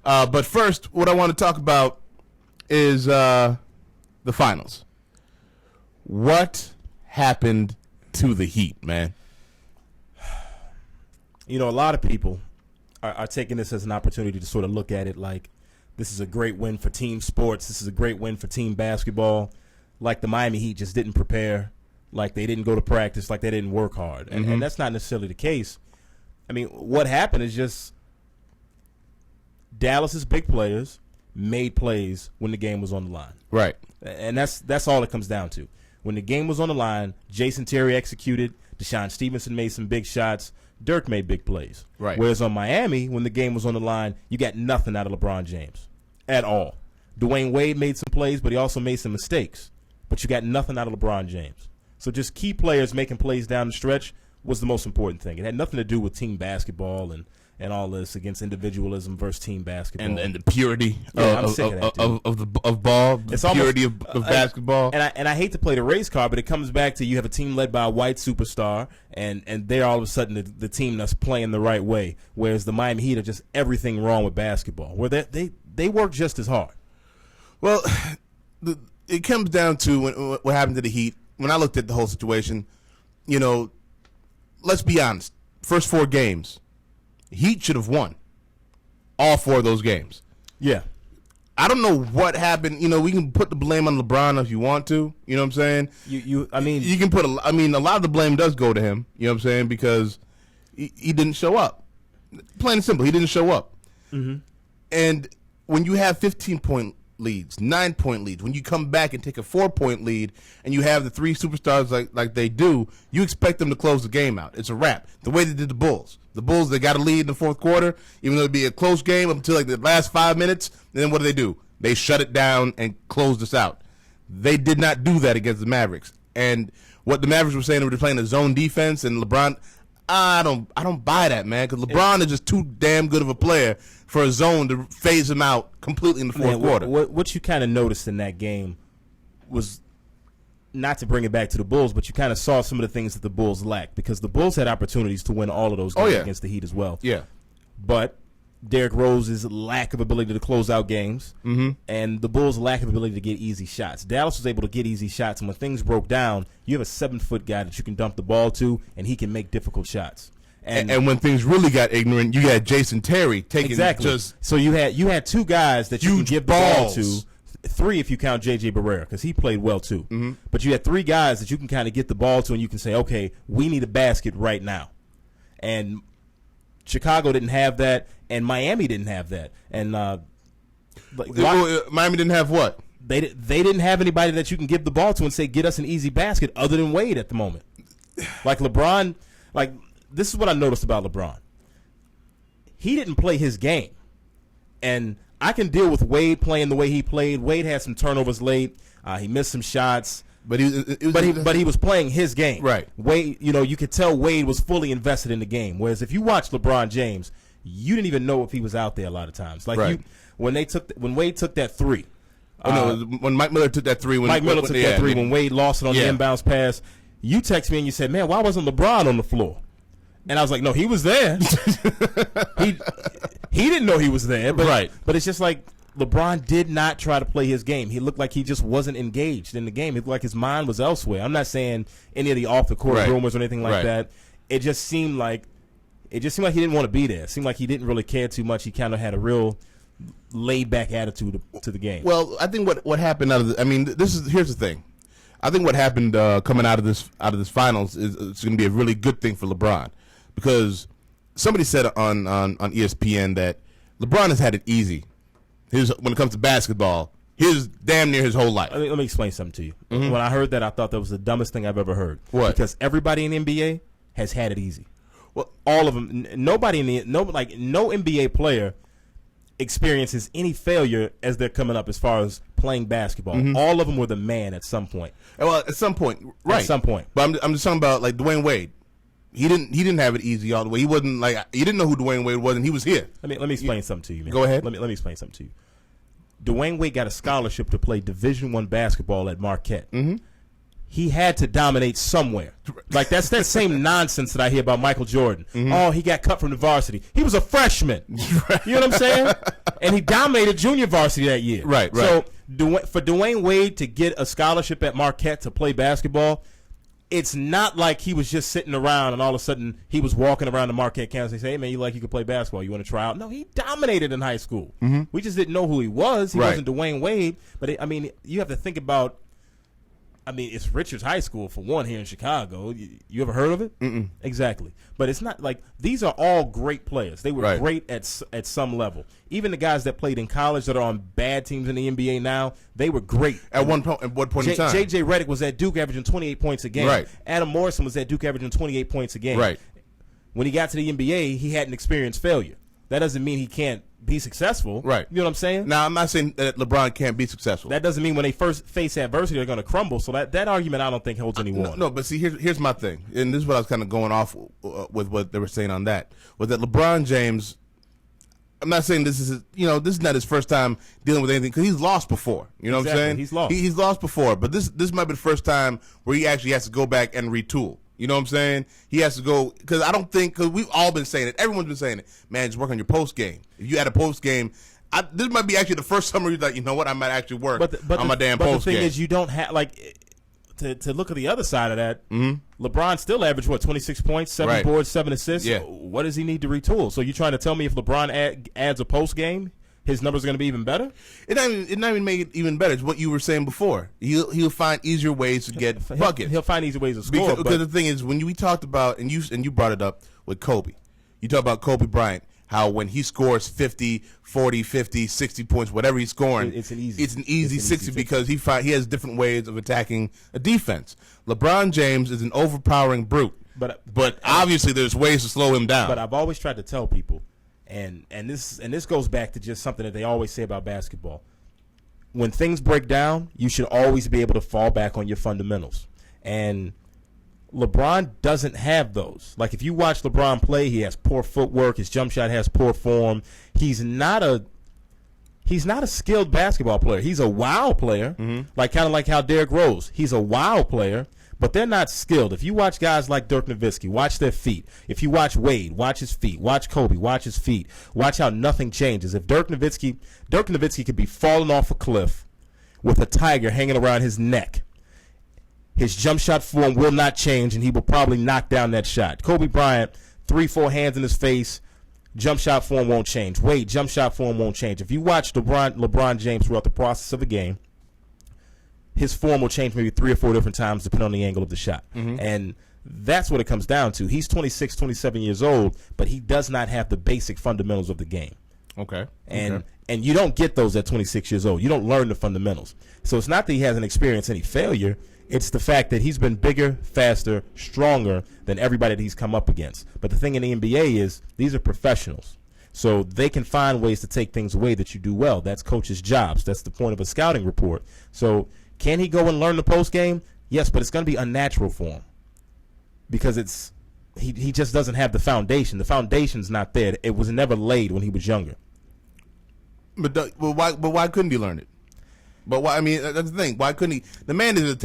But first, what I want to talk about is the finals. What happened to the Heat, man? You know, a lot of people are taking this as an opportunity to sort of look at it like this is a great win for team sports. This is a great win for team basketball. Like the Miami Heat just didn't prepare, like they didn't go to practice, like they didn't work hard. And that's not necessarily the case. I mean, what happened is just Dallas's big players made plays when the game was on the line. Right. And that's all it comes down to. When the game was on the line, Jason Terry executed, Deshaun Stevenson made some big shots, Dirk made big plays. Right. Whereas on Miami, when the game was on the line, you got nothing out of LeBron James at all. Dwayne Wade made some plays, but he also made some mistakes. But you got nothing out of LeBron James. So just key players making plays down the stretch was the most important thing. It had nothing to do with team basketball and all this against individualism versus team basketball. And the purity of ball, the it's purity almost, of basketball. And I hate to play the race card, but it comes back to you have a team led by a white superstar, and they're all of a sudden the team that's playing the right way, whereas the Miami Heat are just everything wrong with basketball, where they work just as hard. Well, it comes down to what happened to the Heat. When I looked at the whole situation, you know, let's be honest. First 4 games, Heat should have won all 4 of those games. Yeah. I don't know what happened. You know, we can put the blame on LeBron if you want to. You know what I'm saying? You can put a lot of the blame does go to him. You know what I'm saying? Because he didn't show up. Plain and simple, he didn't show up. Mm-hmm. And when you have 15-point leads, 9-point leads, when you come back and take a 4-point lead and you have the 3 superstars like they do, you expect them to close the game out. It's a wrap. The way they did the Bulls. The Bulls, they got a lead in the fourth quarter, even though it'd be a close game up until like the last 5 minutes. And then what do? They shut it down and closed us out. They did not do that against the Mavericks. And what the Mavericks were saying, they were playing a zone defense, and LeBron, I don't buy that, man, because LeBron is just too damn good of a player for a zone to phase him out completely in the fourth quarter. What you kind of noticed in that game was, not to bring it back to the Bulls, but you kind of saw some of the things that the Bulls lacked, because the Bulls had opportunities to win all of those games against the Heat as well. Yeah. But Derrick Rose's lack of ability to close out games, and the Bulls' lack of ability to get easy shots. Dallas was able to get easy shots, and when things broke down, you have a 7-foot guy that you can dump the ball to, and he can make difficult shots. And when things really got ignorant, you had Jason Terry taking So you had 2 guys that you can give the ball to. 3 if you count J.J. Barrera, because he played well too. Mm-hmm. But you had 3 guys that you can kind of get the ball to, and you can say, okay, we need a basket right now. And Chicago didn't have that, and Miami didn't have that. And Miami didn't have what? They didn't have anybody that you can give the ball to and say, get us an easy basket, other than Wade at the moment. Like LeBron, this is what I noticed about LeBron. He didn't play his game. And I can deal with Wade playing the way he played. Wade had some turnovers late. He missed some shots. But he was playing his game. Right. Wade, you could tell Wade was fully invested in the game. Whereas if you watch LeBron James, you didn't even know if he was out there a lot of times. When Wade took that 3. When Mike Miller took that 3. When Wade lost it on the inbounds pass, you text me and you said, man, why wasn't LeBron on the floor? And I was like, no, he was there. He didn't know he was there. But it's just like LeBron did not try to play his game. He looked like he just wasn't engaged in the game. It looked like his mind was elsewhere. I'm not saying any of the off-the-court rumors or anything like that. It just seemed like he didn't want to be there. It seemed like he didn't really care too much. He kind of had a real laid-back attitude to the game. Well, I think what happened here's the thing. I think what happened coming out of this finals is it's going to be a really good thing for LeBron, because somebody said on ESPN that LeBron has had it easy. When it comes to basketball, damn near his whole life. Let me explain something to you. Mm-hmm. When I heard that, I thought that was the dumbest thing I've ever heard. What? Because everybody in the NBA has had it easy. Well, all of them. No NBA player experiences any failure as they're coming up as far as playing basketball. Mm-hmm. All of them were the man at some point. Well, at some point, right? At some point. But I'm just talking about like Dwayne Wade. He didn't have it easy all the way. He wasn't you didn't know who Dwayne Wade was, and he was here. Let me explain something to you, man. Go ahead. Let me explain something to you. Dwayne Wade got a scholarship to play Division I basketball at Marquette. Mm-hmm. he had to dominate somewhere. Like, that's that same nonsense that I hear about Michael Jordan. Mm-hmm. Oh, he got cut from the varsity. He was a freshman. You know what I'm saying? And he dominated junior varsity that year. Right. So for Dwayne Wade to get a scholarship at Marquette to play basketball, it's not like he was just sitting around and all of a sudden he was walking around the Marquette campus and say, hey, man, you could play basketball. You want to try out? No, he dominated in high school. Mm-hmm. We just didn't know who he was. He wasn't Dwayne Wade. But, you have to think about, it's Richards High School, for one, here in Chicago. You ever heard of it? Mm-mm. Exactly. But it's not like these are all great players. They were great at some level. Even the guys that played in college that are on bad teams in the NBA now, they were great. At what point in time? J.J. Redick was at Duke averaging 28 points a game. Right. Adam Morrison was at Duke averaging 28 points a game. Right. When he got to the NBA, he hadn't experienced failure. That doesn't mean he can't be successful. Right. You know what I'm saying? Now, I'm not saying that LeBron can't be successful. That doesn't mean when they first face adversity, they're going to crumble. So that argument I don't think holds any water. No, but see, here's my thing. And this is what I was kind of going off with what they were saying on that. Was that LeBron James, I'm not saying this is not his first time dealing with anything, because he's lost before. You know what I'm saying? He's lost. He's lost before. But this might be the first time where he actually has to go back and retool. You know what I'm saying? He has to go, because because we've all been saying it. Everyone's been saying it. Man, just work on your post game. If you had a post game, this might be actually the first summer you're like, you know what, I might actually work on my damn post game. But the thing is, you don't have, to look at the other side of that, LeBron still averaged, 26 points, 7 boards, 7 assists? Yeah. What does he need to retool? So you're trying to tell me if LeBron adds a post game, his numbers are going to be even better? It not even make it even better. It's what you were saying before. He'll find easier ways to get buckets. He'll find easier ways to score. Because the thing is, when we talked about, and you brought it up with Kobe, you talk about Kobe Bryant, how when he scores 50, 40, 50, 60 points, whatever he's scoring, it's an easy 60 because he has different ways of attacking a defense. LeBron James is an overpowering brute, but obviously there's ways to slow him down. But I've always tried to tell people, and this goes back to just something that they always say about basketball. When things break down, you should always be able to fall back on your fundamentals. And LeBron doesn't have those. Like, if you watch LeBron play, he has poor footwork. His jump shot has poor form. He's not a skilled basketball player. He's a wow player, kind of like how Derrick Rose. He's a wow player, but they're not skilled. If you watch guys like Dirk Nowitzki, watch their feet. If you watch Wade, watch his feet. Watch Kobe, watch his feet. Watch how nothing changes. If Dirk Nowitzki could be falling off a cliff with a tiger hanging around his neck, his jump shot form will not change, and he will probably knock down that shot. Kobe Bryant, 3-4 hands in his face, jump shot form won't change. Wade, jump shot form won't change. If you watch LeBron James throughout the process of a game, his form will change maybe 3 or 4 different times depending on the angle of the shot. And that's what it comes down to. He's 26, 27 years old, but he does not have the basic fundamentals of the game. Okay. And you don't get those at 26 years old. You don't learn the fundamentals. So it's not that he hasn't experienced any failure. It's the fact that he's been bigger, faster, stronger than everybody that he's come up against. But the thing in the NBA is these are professionals. So they can find ways to take things away that you do well. That's coaches' jobs. That's the point of a scouting report. So can he go and learn the post game? Yes, but it's going to be unnatural for him because he just doesn't have the foundation. The foundation's not there. It was never laid when he was younger. But why couldn't he learn it? But why? I mean, that's the thing. Why couldn't he? The man is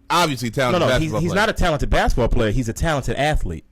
obviously talented. No, he's not a talented basketball player. He's a talented athlete.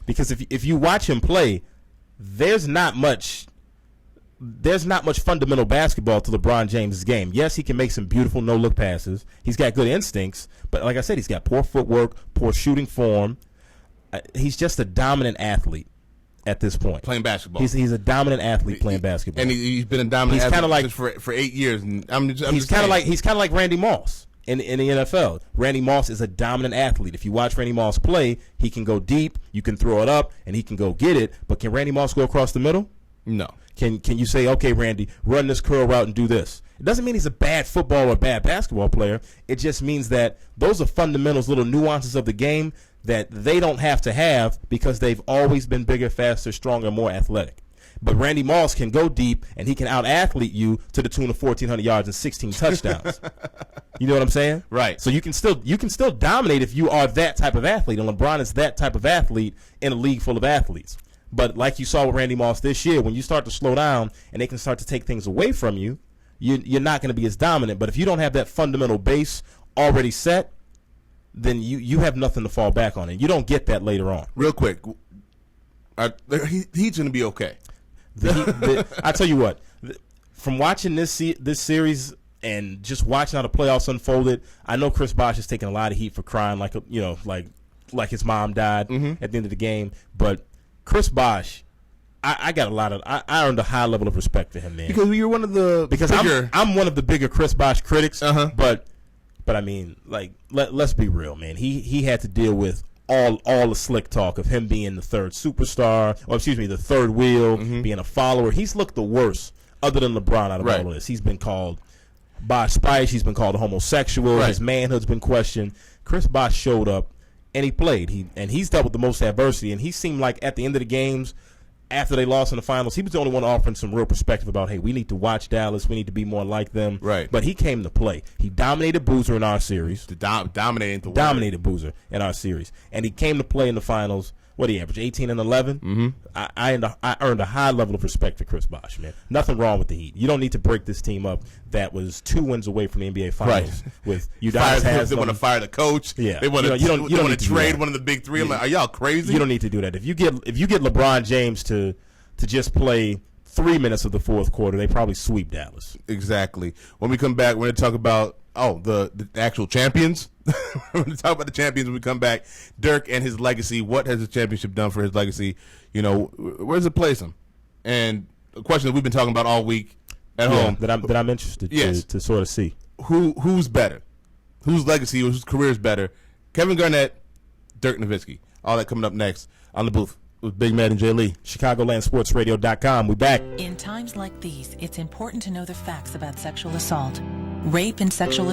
Because if you watch him play, there's not much fundamental basketball to LeBron James' game. Yes, he can make some beautiful no-look passes. He's got good instincts, but like I said, he's got poor footwork, poor shooting form. He's just a dominant athlete at this point. Playing basketball. He's a dominant athlete playing basketball. And he's been a dominant athlete for 8 years. And he's kind of like Randy Moss in the NFL. Randy Moss is a dominant athlete. If you watch Randy Moss play, he can go deep, you can throw it up, and he can go get it. But can Randy Moss go across the middle? No. Can you say, okay, Randy, run this curl route and do this? It doesn't mean he's a bad football or bad basketball player. It just means that those are fundamentals, little nuances of the game that they don't have to have because they've always been bigger, faster, stronger, more athletic. But Randy Moss can go deep, and he can out-athlete you to the tune of 1,400 yards and 16 touchdowns. You know what I'm saying? Right. So you can still dominate if you are that type of athlete, and LeBron is that type of athlete in a league full of athletes. But like you saw with Randy Moss this year, when you start to slow down and they can start to take things away from you, you're not going to be as dominant. But if you don't have that fundamental base, already set, then you have nothing to fall back on, and you don't get that later on. Real quick, Heat's going to be okay. I tell you what, from watching this series and just watching how the playoffs unfolded, I know Chris Bosh is taking a lot of heat for crying like his mom died at the end of the game. But Chris Bosh, I got I earned a high level of respect for him, man. Because you're one of the I'm one of the bigger Chris Bosh critics. But I mean, like, let's be real, man. He had to deal with all the slick talk of him being the third superstar, or excuse me, the third wheel, being a follower. He's looked the worst, other than LeBron, out of all of this. He's been called Bosh Spice. He's been called a homosexual. His manhood's been questioned. Chris Bosh showed up and he played. He's dealt with the most adversity, and he seemed like at the end of the games, after they lost in the finals, he was the only one offering some real perspective about, hey, we need to watch Dallas. We need to be more like them. Right. But he came to play. He dominated Boozer in our series. Dominated Boozer in our series. And he came to play in the finals. What did he average, 18 and 11? I earned a high level of respect for Chris Bosh, man. Nothing wrong with the Heat. You don't need to break this team up that was 2 wins away from the NBA Finals. With Udonis Haslem. They want to fire the coach. Yeah. They want to trade one of the big three. I'm like, are y'all crazy? You don't need to do that. If you get LeBron James to just play 3 minutes of the fourth quarter, they probably sweep Dallas. Exactly. When we come back, we're going to talk about the actual champions. We're going to talk about the champions when we come back. Dirk and his legacy. What has the championship done for his legacy? You know, where does it place him? And a question that we've been talking about all week at home. That I'm interested to sort of see. Who's better? Whose legacy, whose career is better? Kevin Garnett, Dirk Nowitzki. All that coming up next on The Booth with Big Mad and Jay Lee. ChicagolandSportsRadio.com. We back. In times like these, it's important to know the facts about sexual assault. Rape and sexual